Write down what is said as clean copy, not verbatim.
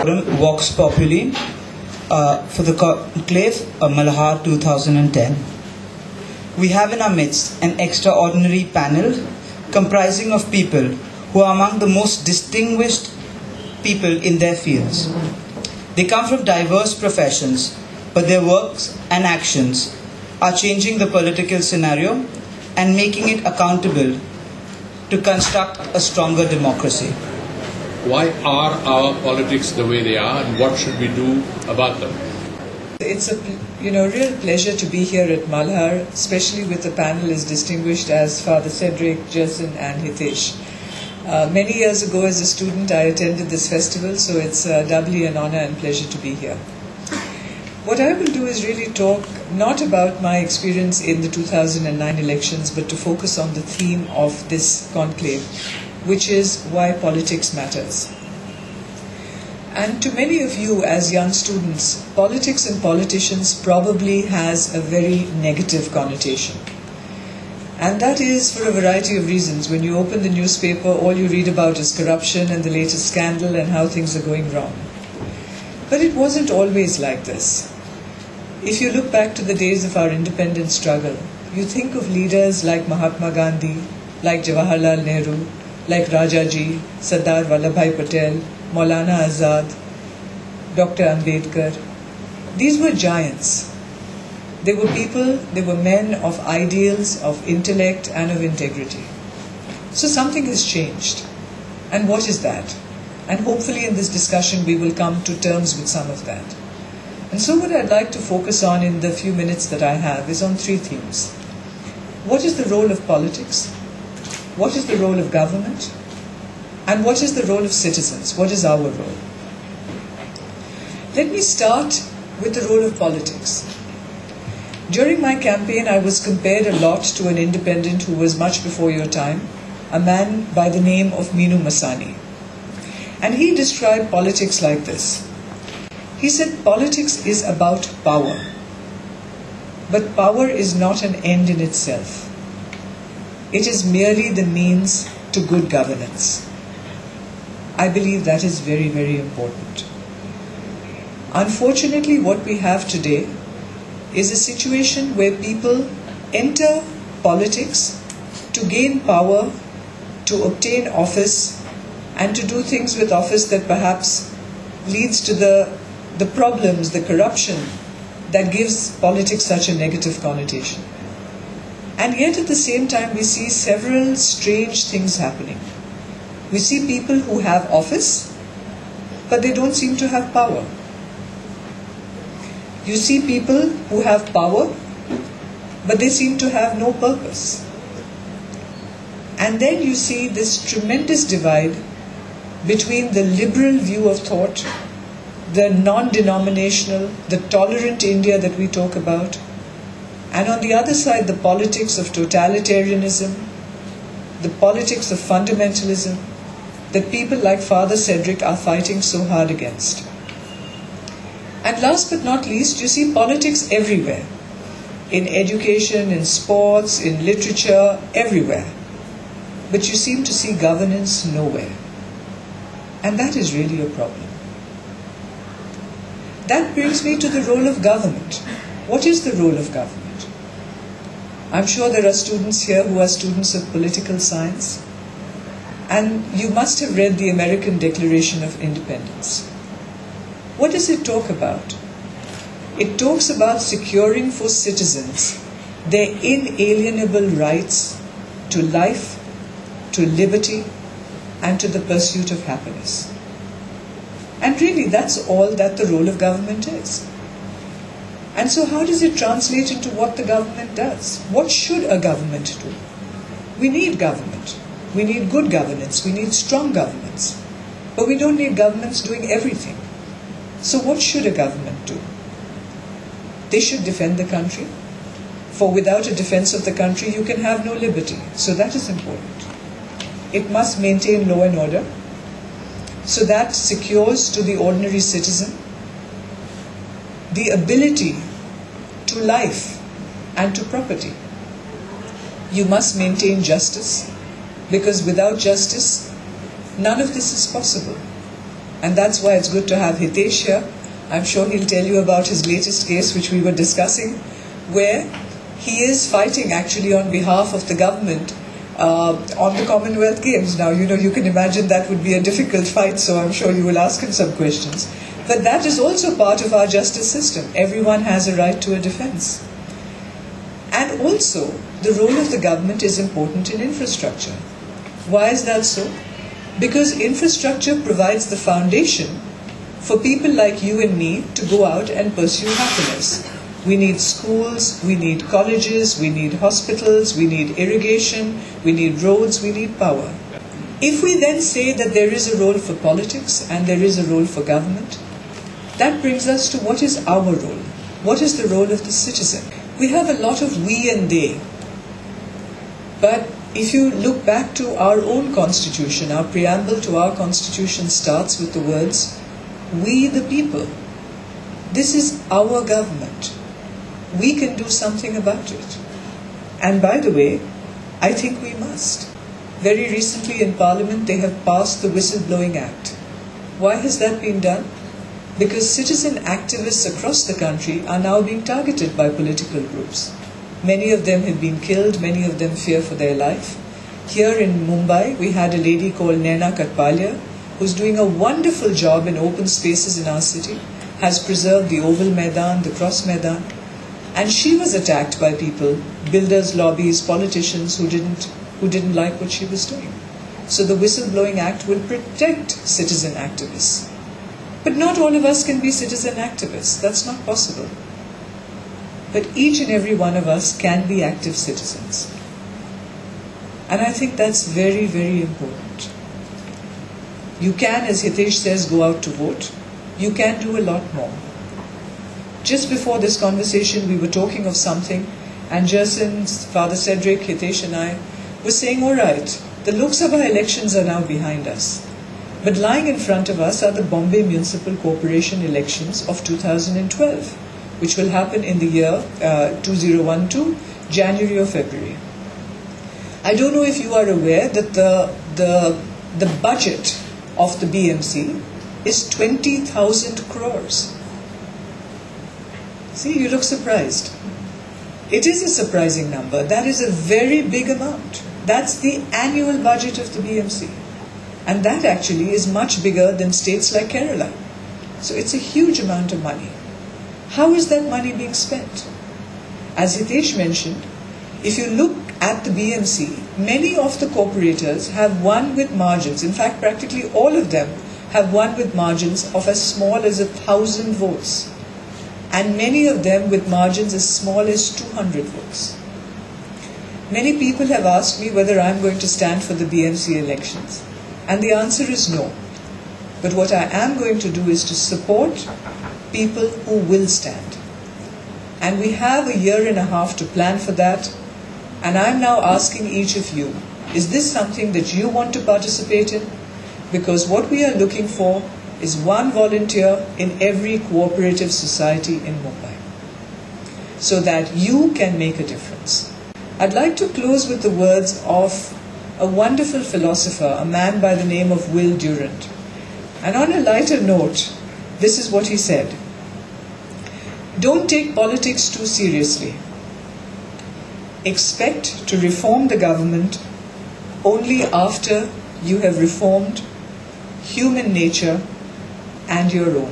Forum Vox Populi for the conclave Malhar 2010. We have in our midst an extraordinary panel comprising of people who are among the most distinguished people in their fields. They come from diverse professions, but their works and actions are changing the political scenario and making it accountable to construct a stronger democracy. Why are our politics the way they are, and what should we do about them? It's a real pleasure to be here at Malhar, especially with a panel as distinguished as Father Cedric, Jason and Hitesh. Many years ago as a student I attended this festival, so it's doubly an honor and pleasure to be here. What I will do is really talk not about my experience in the 2009 elections, but to focus on the theme of this conclave, which is why politics matters. And to many of you as young students, politics and politicians probably has a very negative connotation. And that is for a variety of reasons. When you open the newspaper, all you read about is corruption and the latest scandal and how things are going wrong. But it wasn't always like this. If you look back to the days of our independence struggle, you think of leaders like Mahatma Gandhi, like Jawaharlal Nehru, like Rajaji, Sardar Vallabhbhai Patel, Maulana Azad, Dr. Ambedkar. These were giants. They were people, they were men of ideals, of intellect and of integrity. So something has changed. And what is that? And hopefully in this discussion we will come to terms with some of that. And so what I'd like to focus on in the few minutes that I have is on three themes. What is the role of politics? What is the role of government? And what is the role of citizens? What is our role? Let me start with the role of politics. During my campaign, I was compared a lot to an independent who was much before your time, a man by the name of Meera Sanyal. And he described politics like this. He said politics is about power. But power is not an end in itself. It is merely the means to good governance. I believe that is very, very important. Unfortunately, what we have today is a situation where people enter politics to gain power, to obtain office, and to do things with office that perhaps leads to the problems, the corruption that gives politics such a negative connotation. And yet at the same time we see several strange things happening. We see people who have office, but they don't seem to have power. You see people who have power, but they seem to have no purpose. And then you see this tremendous divide between the liberal view of thought, the non-denominational, the tolerant India that we talk about, and on the other side the politics of totalitarianism, the politics of fundamentalism that people like Father Cedric are fighting so hard against. And last but not least, you see politics everywhere. In education, in sports, in literature, everywhere. But you seem to see governance nowhere. And that is really a problem. That brings me to the role of government. What is the role of government? I'm sure there are students here who are students of political science. And you must have read the American Declaration of Independence. What does it talk about? It talks about securing for citizens their inalienable rights to life, to liberty, and to the pursuit of happiness. And really that's all that the role of government is. And so how does it translate into what the government does? What should a government do? We need government. We need good governance. We need strong governance. But we don't need governments doing everything. So what should a government do? They should defend the country. For without a defense of the country, you can have no liberty. So that is important. It must maintain law and order. So that secures to the ordinary citizen the ability to life and to property. You must maintain justice, because without justice, none of this is possible. And that's why it's good to have Hitesh here. I'm sure he'll tell you about his latest case, which we were discussing, where he is fighting actually on behalf of the government on the Commonwealth Games. Now, you can imagine that would be a difficult fight, so I'm sure you will ask him some questions. But that is also part of our justice system. Everyone has a right to a defense. And also, the role of the government is important in infrastructure. Why is that so? Because infrastructure provides the foundation for people like you and me to go out and pursue happiness. We need schools, we need colleges, we need hospitals, we need irrigation, we need roads, we need power. If we then say that there is a role for politics and there is a role for government, that brings us to what is our role? What is the role of the citizen? We have a lot of we and they. But if you look back to our own constitution, our preamble to our constitution starts with the words, we the people. This is our government. We can do something about it. And by the way, I think we must. Very recently in Parliament they have passed the Whistleblowing Act. Why has that been done? Because citizen activists across the country are now being targeted by political groups. Many of them have been killed, many of them fear for their life. Here in Mumbai, we had a lady called Naina Katpalia, who's doing a wonderful job in open spaces in our city, has preserved the Oval Maidan, the Cross Maidan, and she was attacked by people, builders' lobbies, politicians who didn't like what she was doing. So the Whistleblowing Act will protect citizen activists. But not all of us can be citizen activists. That's not possible. But each and every one of us can be active citizens. And I think that's very, very important. You can, as Hitesh says, go out to vote. You can do a lot more. Just before this conversation, we were talking of something, and Jerson, Father Cedric, Hitesh and I were saying, all right, the Lok Sabha elections are now behind us. But lying in front of us are the Bombay Municipal Corporation elections of 2012, which will happen in the year 2012, January or February. I don't know if you are aware that the budget of the BMC is 20,000 crores. See, you look surprised. It is a surprising number. That is a very big amount. That's the annual budget of the BMC. And that actually is much bigger than states like Kerala. So it's a huge amount of money. How is that money being spent? As Hitesh mentioned, if you look at the BMC, many of the corporators have won with margins. In fact, practically all of them have won with margins of as small as 1,000 votes. And many of them with margins as small as 200 votes. Many people have asked me whether I'm going to stand for the BMC elections. And the answer is no. But what I am going to do is to support people who will stand. And we have a year and a half to plan for that. And I'm now asking each of you, is this something that you want to participate in? Because what we are looking for is one volunteer in every cooperative society in Mumbai, so that you can make a difference. I'd like to close with the words of a wonderful philosopher, a man by the name of Will Durant. And on a lighter note, this is what he said. Don't take politics too seriously. Expect to reform the government only after you have reformed human nature and your own.